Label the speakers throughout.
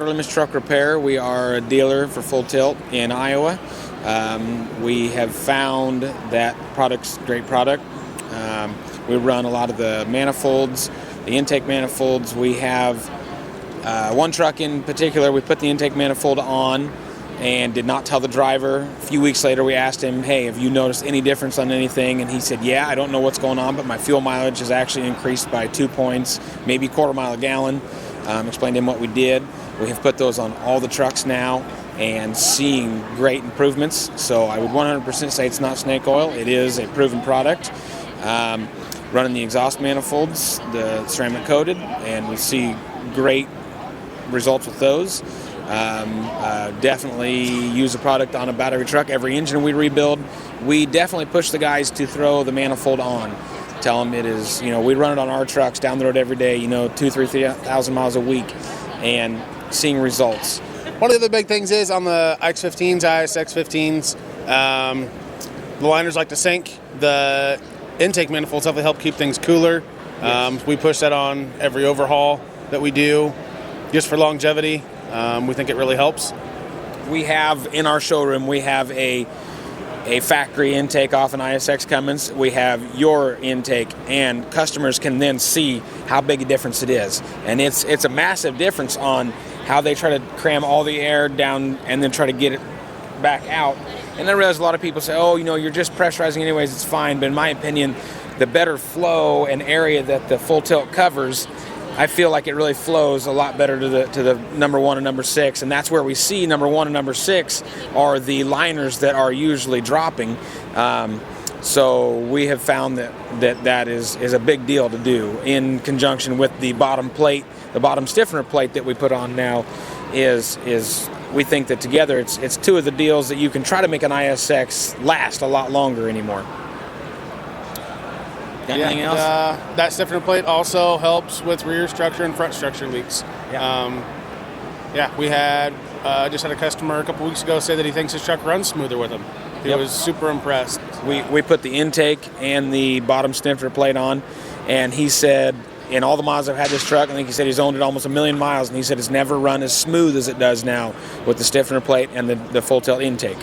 Speaker 1: Outer Limits Truck Repair. We are a dealer for Full Tilt in Iowa. We have found that product's a great product. We run a lot of the manifolds, the intake manifolds. We have one truck in particular, we put the intake manifold on and did not tell the driver. A few weeks later, we asked him, hey, have you noticed any difference on anything? And he said, yeah, I don't know what's going on, but my fuel mileage has actually increased by 2 points, maybe quarter mile a gallon. Explained to him what we did. We have put those on all the trucks now and seeing great improvements. So I would 100% say it's not snake oil. It is a proven product. Running the exhaust manifolds, the ceramic coated, and we see great results with those. Definitely use the product on a battery truck. Every engine we rebuild, we definitely push the guys to throw the manifold on. Tell them it is, we run it on our trucks down the road every day, 3,000 miles a week, and seeing results.
Speaker 2: One of the big things is on the X15s, ISX15s, the liners like to sink. The intake manifolds help keep things cooler. Yes. We push that on every overhaul that we do just for longevity. We think it really helps.
Speaker 1: We have in our showroom, we have a factory intake off an ISX Cummins. We have your intake, and customers can then see how big a difference it is. And it's a massive difference on how they try to cram all the air down and then try to get it back out. And I realize a lot of people say, oh, you're just pressurizing anyways, it's fine. But in my opinion, the better flow and area that the Full Tilt covers, I feel like it really flows a lot better to the number 1 and number 6, and that's where we see number 1 and number 6 are the liners that are usually dropping. So we have found that is a big deal to do in conjunction with the bottom plate, the bottom stiffener plate that we put on now. Is we think that together it's two of the deals that you can try to make an ISX last a lot longer anymore. Got anything else?
Speaker 2: That stiffener plate also helps with rear structure and front structure leaks.
Speaker 1: Yeah.
Speaker 2: We had just had a customer a couple weeks ago say that he thinks his truck runs smoother with him. He was super impressed.
Speaker 1: We put the intake and the bottom stiffener plate on, and he said, in all the miles I've had this truck, I think he said he's owned it almost 1 million miles, and he said it's never run as smooth as it does now with the stiffener plate and the Full Tilt intake.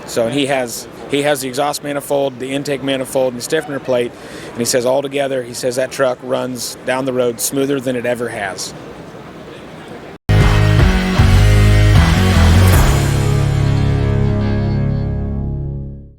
Speaker 1: So he has the exhaust manifold, the intake manifold, and the stiffener plate, and he says all together, he says that truck runs down the road smoother than it ever has.